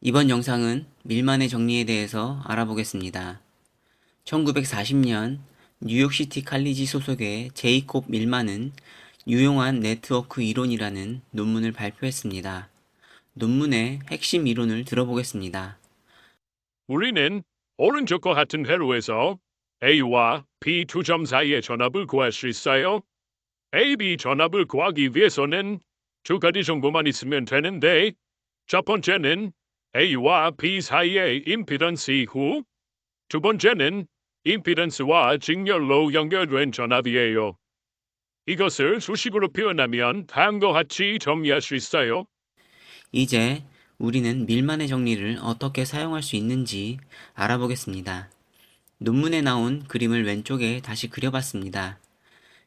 이번 영상은 밀만의 정리에 대해서 알아보겠습니다. 1940년 뉴욕시티 칼리지 소속의 제이콥 밀만은 유용한 네트워크 이론이라는 논문을 발표했습니다. 논문의 핵심 이론을 들어보겠습니다. 우리는 오른쪽과 같은 회로에서 A와 B 두 점 사이의 전압을 구할 수 있어요. A, B 전압을 구하기 위해서는 두 가지 정보만 있으면 되는데, 첫 번째는 A와 B 사이의 임피던스 이후, 두 번째는 임피던스와 직렬로 연결된 전압이에요. 이것을 수식으로 표현하면 다음과 같이 정리할 수 있어요. 이제 우리는 밀만의 정리를 어떻게 사용할 수 있는지 알아보겠습니다. 논문에 나온 그림을 왼쪽에 다시 그려봤습니다.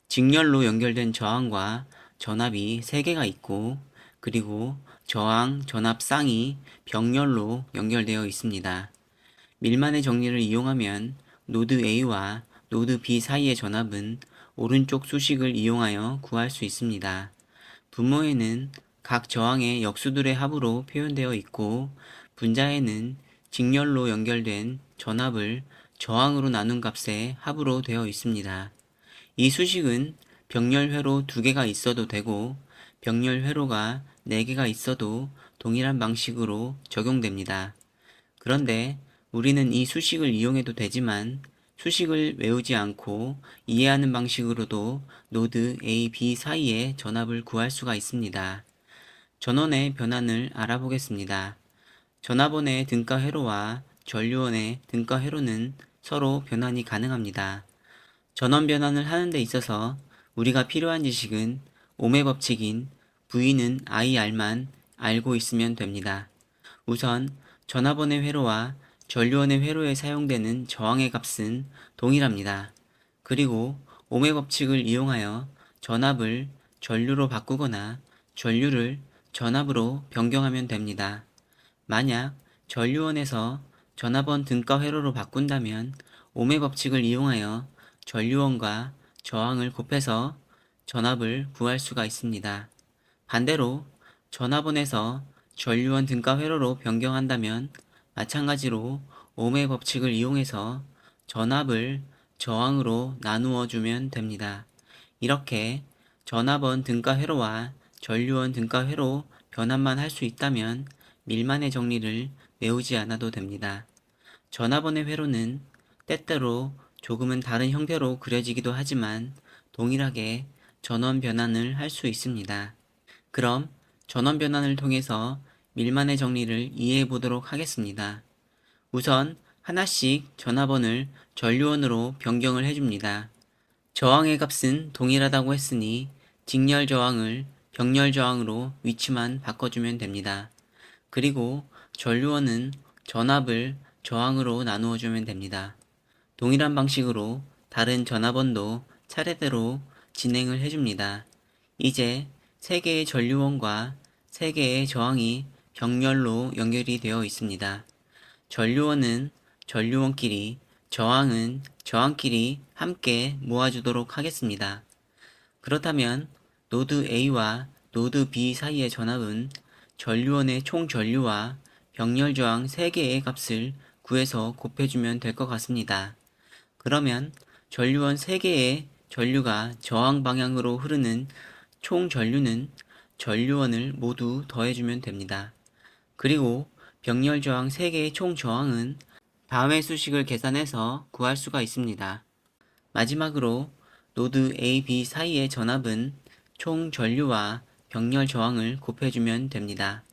직렬로 연결된 저항과 전압이 3개가 있고, 그리고 저항, 전압 쌍이 병렬로 연결되어 있습니다. 밀만의 정리를 이용하면 노드 A와 노드 B 사이의 전압은 오른쪽 수식을 이용하여 구할 수 있습니다. 분모에는 각 저항의 역수들의 합으로 표현되어 있고, 분자에는 직렬로 연결된 전압을 저항으로 나눈 값의 합으로 되어 있습니다. 이 수식은 병렬 회로 2개가 있어도 되고 병렬 회로가 4개가 있어도 동일한 방식으로 적용됩니다. 그런데 우리는 이 수식을 이용해도 되지만 수식을 외우지 않고 이해하는 방식으로도 노드 A, B 사이의 전압을 구할 수가 있습니다. 전원의 변환을 알아보겠습니다. 전압원의 등가 회로와 전류원의 등가 회로는 서로 변환이 가능합니다. 전원 변환을 하는 데 있어서 우리가 필요한 지식은 옴의 법칙인 V는 IR만 알고 있으면 됩니다. 우선 전압원의 회로와 전류원의 회로에 사용되는 저항의 값은 동일합니다. 그리고 옴의 법칙을 이용하여 전압을 전류로 바꾸거나 전류를 전압으로 변경하면 됩니다. 만약 전류원에서 전압원 등가 회로로 바꾼다면 옴의 법칙을 이용하여 전류원과 저항을 곱해서 전압을 구할 수가 있습니다. 반대로 전압원에서 전류원 등가 회로로 변경한다면 마찬가지로 옴의 법칙을 이용해서 전압을 저항으로 나누어 주면 됩니다. 이렇게 전압원 등가 회로와 전류원 등가 회로 변환만 할 수 있다면 밀만의 정리를 외우지 않아도 됩니다. 전압원의 회로는 때때로 조금은 다른 형태로 그려지기도 하지만 동일하게 전원 변환을 할 수 있습니다. 그럼 전원 변환을 통해서 밀만의 정리를 이해해 보도록 하겠습니다. 우선 하나씩 전압원을 전류원으로 변경을 해줍니다. 저항의 값은 동일하다고 했으니 직렬 저항을 병렬 저항으로 위치만 바꿔주면 됩니다. 그리고 전류원은 전압을 저항으로 나누어 주면 됩니다. 동일한 방식으로 다른 전압원도 차례대로 진행을 해줍니다. 이제 3개의 전류원과 3개의 저항이 병렬로 연결이 되어 있습니다. 전류원은 전류원끼리, 저항은 저항끼리 함께 모아주도록 하겠습니다. 그렇다면 노드 A와 노드 B 사이의 전압은 전류원의 총 전류와 병렬 저항 3개의 값을 구해서 곱해주면 될 것 같습니다. 그러면 전류원 3개의 전류가 저항 방향으로 흐르는 총 전류는 전류원을 모두 더해주면 됩니다. 그리고 병렬 저항 3개의 총 저항은 다음의 수식을 계산해서 구할 수가 있습니다. 마지막으로 노드 A, B 사이의 전압은 총 전류와 병렬 저항을 곱해주면 됩니다.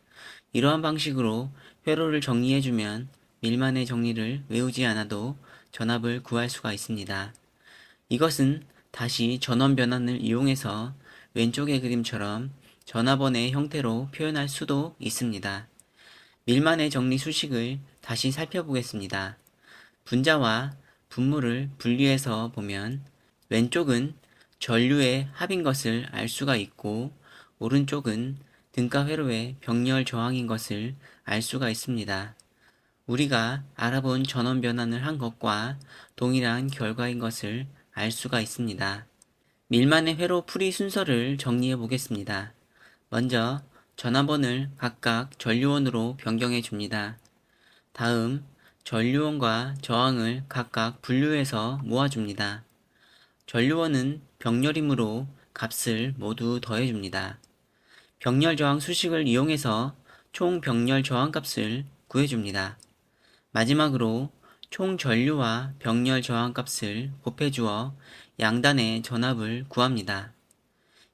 이러한 방식으로 회로를 정리해주면 밀만의 정리를 외우지 않아도 전압을 구할 수가 있습니다. 이것은 다시 전원 변환을 이용해서 왼쪽의 그림처럼 전압원의 형태로 표현할 수도 있습니다. 밀만의 정리 수식을 다시 살펴보겠습니다. 분자와 분모를 분리해서 보면 왼쪽은 전류의 합인 것을 알 수가 있고 오른쪽은 등가 회로의 병렬 저항인 것을 알 수가 있습니다. 우리가 알아본 전원 변환을 한 것과 동일한 결과인 것을 알 수가 있습니다. 밀만의 회로 풀이 순서를 정리해 보겠습니다. 먼저 전압원을 각각 전류원으로 변경해 줍니다. 다음 전류원과 저항을 각각 분류해서 모아줍니다. 전류원은 병렬이므로 값을 모두 더해줍니다. 병렬 저항 수식을 이용해서 총 병렬 저항 값을 구해줍니다. 마지막으로 총 전류와 병렬 저항 값을 곱해주어 양단의 전압을 구합니다.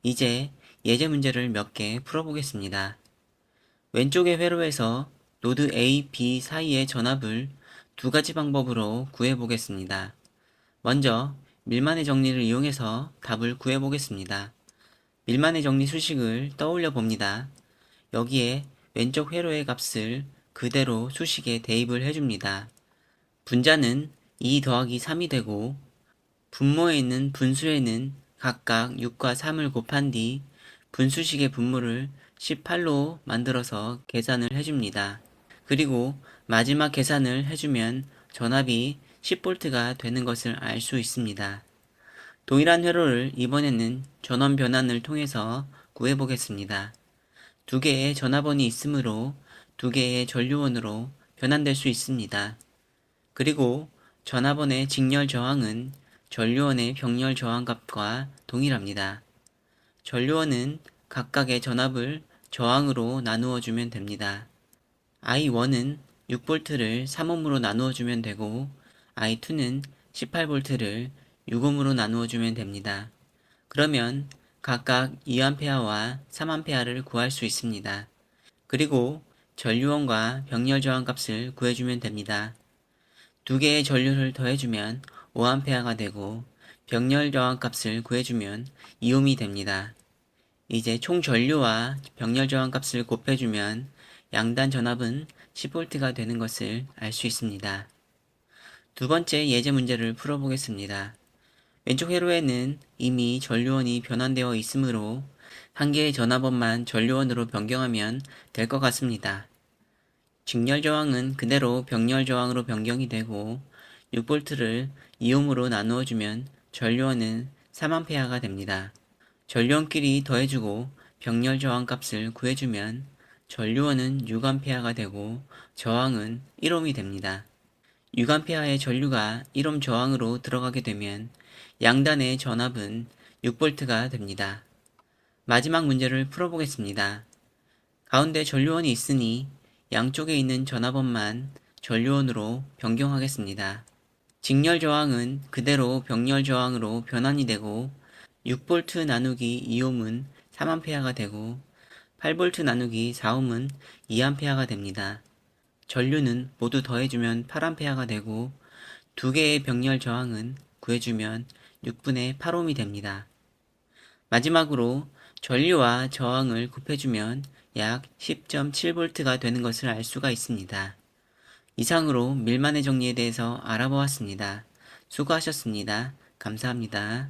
이제 예제 문제를 몇 개 풀어보겠습니다. 왼쪽의 회로에서 노드 A, B 사이의 전압을 두 가지 방법으로 구해보겠습니다. 먼저 밀만의 정리를 이용해서 답을 구해보겠습니다. 밀만의 정리 수식을 떠올려 봅니다. 여기에 왼쪽 회로의 값을 그대로 수식에 대입을 해줍니다. 분자는 2 더하기 3이 되고 분모에 있는 분수에는 각각 6과 3을 곱한 뒤 분수식의 분모를 18로 만들어서 계산을 해줍니다. 그리고 마지막 계산을 해주면 전압이 10V가 되는 것을 알 수 있습니다. 동일한 회로를 이번에는 전원 변환을 통해서 구해보겠습니다. 두 개의 전압원이 있으므로 두 개의 전류원으로 변환될 수 있습니다. 그리고 전압원의 직렬 저항은 전류원의 병렬 저항값과 동일합니다. 전류원은 각각의 전압을 저항으로 나누어 주면 됩니다. I1은 6V를 3ohm으로 나누어 주면 되고 I2는 18V를 6ohm으로 나누어 주면 됩니다. 그러면 각각 2A와 3A를 구할 수 있습니다. 그리고 전류원과 병렬 저항 값을 구해주면 됩니다. 두 개의 전류를 더해주면 5A가 되고 병렬 저항 값을 구해주면 2ohm이 됩니다. 이제 총 전류와 병렬 저항 값을 곱해주면 양단 전압은 10V가 되는 것을 알 수 있습니다. 두 번째 예제 문제를 풀어보겠습니다. 왼쪽 회로에는 이미 전류원이 변환되어 있으므로 한 개의 전압원만 전류원으로 변경하면 될 것 같습니다. 직렬 저항은 그대로 병렬 저항으로 변경이 되고 6V를 2ohm으로 나누어주면 전류원은 3A가 됩니다. 전류원끼리 더해주고 병렬 저항 값을 구해주면 전류원은 6A가 되고 저항은 1ohm이 됩니다. 6A의 전류가 1ohm 저항으로 들어가게 되면 양단의 전압은 6V가 됩니다. 마지막 문제를 풀어보겠습니다. 가운데 전류원이 있으니 양쪽에 있는 전압원만 전류원으로 변경하겠습니다. 직렬 저항은 그대로 병렬 저항으로 변환이 되고 6V 나누기 2ohm은 3A가 되고 8V 나누기 4ohm은 2A가 됩니다. 전류는 모두 더해주면 8A가 되고 두 개의 병렬 저항은 구해주면 6분의 8ohm이 됩니다. 마지막으로 전류와 저항을 곱해주면 약 10.7V가 되는 것을 알 수가 있습니다. 이상으로 밀만의 정리에 대해서 알아보았습니다. 수고하셨습니다. 감사합니다.